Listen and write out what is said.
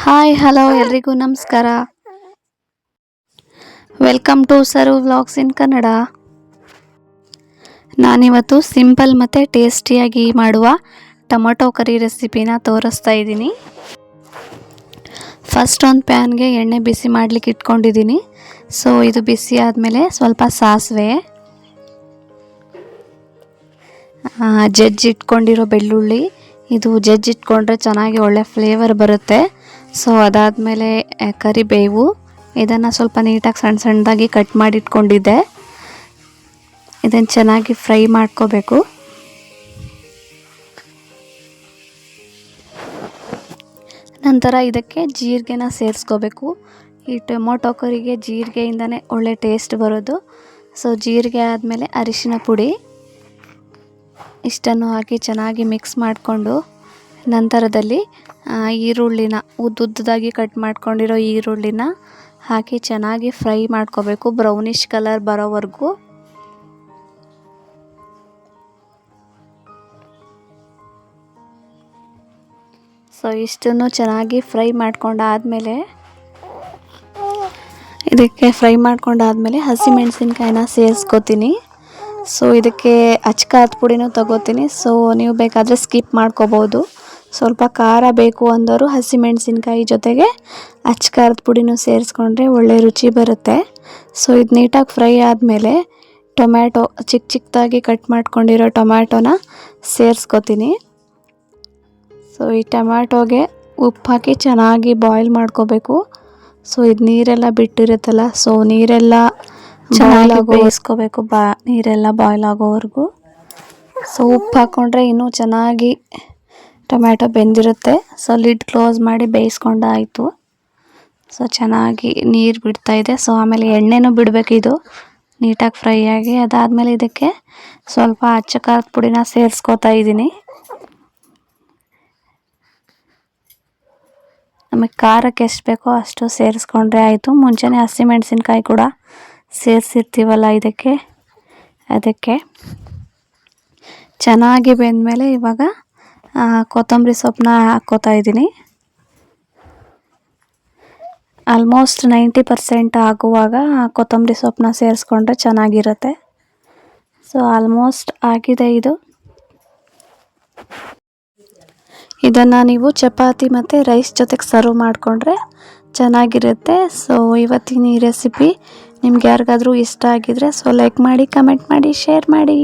Hi hello ಎಲ್ರಿಗೂ ನಮಸ್ಕಾರ. Welcome to serve vlogs in Kannada. ನಾನಿವತ್ತು ಸಿಂಪಲ್ ಮತ್ತು ಟೇಸ್ಟಿಯಾಗಿ ಮಾಡುವ ಟೊಮೊಟೊ ಕರಿ ರೆಸಿಪಿನ ತೋರಿಸ್ತಾ ಇದ್ದೀನಿ. ಫಸ್ಟ್ ಒಂದು ಪ್ಯಾನ್ಗೆ ಎಣ್ಣೆ ಬಿಸಿ ಮಾಡಲಿಕ್ಕೆ ಇಟ್ಕೊಂಡಿದ್ದೀನಿ. ಸೊ ಇದು ಬಿಸಿ ಆದಮೇಲೆ ಸ್ವಲ್ಪ ಸಾಸಿವೆ, ಜಜ್ಜಿಟ್ಕೊಂಡಿರೋ ಬೆಳ್ಳುಳ್ಳಿ, ಇದು ಜಜ್ಜಿಟ್ಕೊಂಡ್ರೆ ಚೆನ್ನಾಗಿ ಒಳ್ಳೆ ಫ್ಲೇವರ್ ಬರುತ್ತೆ. ಸೊ ಅದಾದಮೇಲೆ ಕರಿಬೇವು, ಇದನ್ನು ಸ್ವಲ್ಪ ನೀಟಾಗಿ ಸಣ್ಣ ಸಣ್ಣದಾಗಿ ಕಟ್ ಮಾಡಿಟ್ಕೊಂಡಿದ್ದೆ. ಇದನ್ನು ಚೆನ್ನಾಗಿ ಫ್ರೈ ಮಾಡ್ಕೋಬೇಕು. ನಂತರ ಇದಕ್ಕೆ ಜೀರಿಗೆನ ಸೇರಿಸ್ಕೋಬೇಕು. ಈ ಟೊಮೊಟೊ ಕರಿಗೆ ಜೀರಿಗೆಯಿಂದನೇ ಒಳ್ಳೆ ಟೇಸ್ಟ್ ಬರೋದು. ಸೊ ಜೀರಿಗೆ ಆದಮೇಲೆ ಅರಿಶಿನ ಪುಡಿ ಇಷ್ಟನ್ನು ಹಾಕಿ ಚೆನ್ನಾಗಿ ಮಿಕ್ಸ್ ಮಾಡಿಕೊಂಡು ನಂತರದಲ್ಲಿ ಈರುಳ್ಳಿನ ಉದ್ದುದ್ದಾಗಿ ಕಟ್ ಮಾಡ್ಕೊಂಡಿರೋ ಈರುಳ್ಳಿನ ಹಾಕಿ ಚೆನ್ನಾಗಿ ಫ್ರೈ ಮಾಡ್ಕೋಬೇಕು, ಬ್ರೌನಿಷ್ ಕಲರ್ ಬರೋವರೆಗೂ. ಸೊ ಇಷ್ಟನ್ನು ಚೆನ್ನಾಗಿ ಫ್ರೈ ಮಾಡ್ಕೊಂಡಾದಮೇಲೆ ಹಸಿಮೆಣಸಿನ್ಕಾಯಿನ ಸೇರಿಸ್ಕೋತೀನಿ. ಸೊ ಇದಕ್ಕೆ ಅಚ್ಕಾರದ ಪುಡಿನೂ ತಗೋತೀನಿ. ಸೊ ನೀವು ಬೇಕಾದರೆ ಸ್ಕಿಪ್ ಮಾಡ್ಕೋಬೋದು. ಸ್ವಲ್ಪ ಖಾರ ಬೇಕು ಅಂದವರು ಹಸಿಮೆಣಸಿನ್ಕಾಯಿ ಜೊತೆಗೆ ಅಚ್ಕಾರದ ಪುಡಿನೂ ಸೇರಿಸ್ಕೊಂಡ್ರೆ ಒಳ್ಳೆ ರುಚಿ ಬರುತ್ತೆ. ಸೊ ಇದು ನೀಟಾಗಿ ಫ್ರೈ ಆದಮೇಲೆ ಟೊಮ್ಯಾಟೊ ಚಿಕ್ಕದಾಗಿ ಕಟ್ ಮಾಡ್ಕೊಂಡಿರೋ ಟೊಮ್ಯಾಟೊನ ಸೇರಿಸ್ಕೋತೀನಿ. ಸೊ ಈ ಟೊಮ್ಯಾಟೊಗೆ ಉಪ್ಪು ಹಾಕಿ ಚೆನ್ನಾಗಿ ಬಾಯ್ಲ್ ಮಾಡ್ಕೋಬೇಕು. ಸೊ ಇದು ನೀರೆಲ್ಲ ಬಿಟ್ಟಿರುತ್ತಲ್ಲ, ಸೊ ನೀರೆಲ್ಲ ಚೆನ್ನಾಗಿ ಬೇಯಿಸ್ಕೋಬೇಕು, ನೀರೆಲ್ಲ ಬಾಯ್ಲ್ ಆಗೋವರೆಗೂ. ಸೊ ಉಪ್ಪು ಹಾಕ್ಕೊಂಡ್ರೆ ಇನ್ನೂ ಚೆನ್ನಾಗಿ ಟೊಮ್ಯಾಟೊ ಬೆಂದಿರುತ್ತೆ. ಸೊ ಲಿಡ್ ಕ್ಲೋಸ್ ಮಾಡಿ ಬೇಯಿಸ್ಕೊಂಡಾಯಿತು. ಸೊ ಚೆನ್ನಾಗಿ ನೀರು ಬಿಡ್ತಾಯಿದೆ. ಸೊ ಆಮೇಲೆ ಎಣ್ಣೆನೂ ಬಿಡಬೇಕು, ಇದು ನೀಟಾಗಿ ಫ್ರೈ ಆಗಿ. ಅದಾದಮೇಲೆ ಇದಕ್ಕೆ ಸ್ವಲ್ಪ ಅಚ್ಚ ಖಾರದ ಪುಡಿನ ಸೇರಿಸ್ಕೋತಾ ಇದ್ದೀನಿ. ನಮಗೆ ಖಾರಕ್ಕೆ ಎಷ್ಟು ಬೇಕೋ ಅಷ್ಟು ಸೇರಿಸ್ಕೊಂಡ್ರೆ ಆಯಿತು. ಮುಂಚೆನೇ ಹಸಿಮೆಣಸಿನ್ಕಾಯಿ ಕೂಡ ಸೇರಿಸಿರ್ತೀವಲ್ಲ ಅದಕ್ಕೆ ಚೆನ್ನಾಗಿ ಬೆಂದಮೇಲೆ ಇವಾಗ ಕೊತ್ತಂಬರಿ ಸೊಪ್ಪನ್ನ ಹಾಕ್ಕೋತಾ ಇದ್ದೀನಿ. ಆಲ್ಮೋಸ್ಟ್ 90% ಆಗುವಾಗ ಕೊತ್ತಂಬರಿ ಸೊಪ್ಪನ್ನ ಸೇರಿಸ್ಕೊಂಡ್ರೆ ಚೆನ್ನಾಗಿರುತ್ತೆ. ಸೊ ಆಲ್ಮೋಸ್ಟ್ ಆಗಿದೆ ಇದು. ಇದನ್ನು ನೀವು ಚಪಾತಿ ಮತ್ತು ರೈಸ್ ಜೊತೆಗೆ ಸರ್ವ್ ಮಾಡಿಕೊಂಡ್ರೆ ಚೆನ್ನಾಗಿರುತ್ತೆ. ಸೊ ಇವತ್ತಿನ ಈ ರೆಸಿಪಿ ನಿಮ್ಗೆ ಯಾರಿಗಾದರೂ ಇಷ್ಟ ಆಗಿದ್ರೆ ಸೊ ಲೈಕ್ ಮಾಡಿ, ಕಮೆಂಟ್ ಮಾಡಿ, ಶೇರ್ ಮಾಡಿ.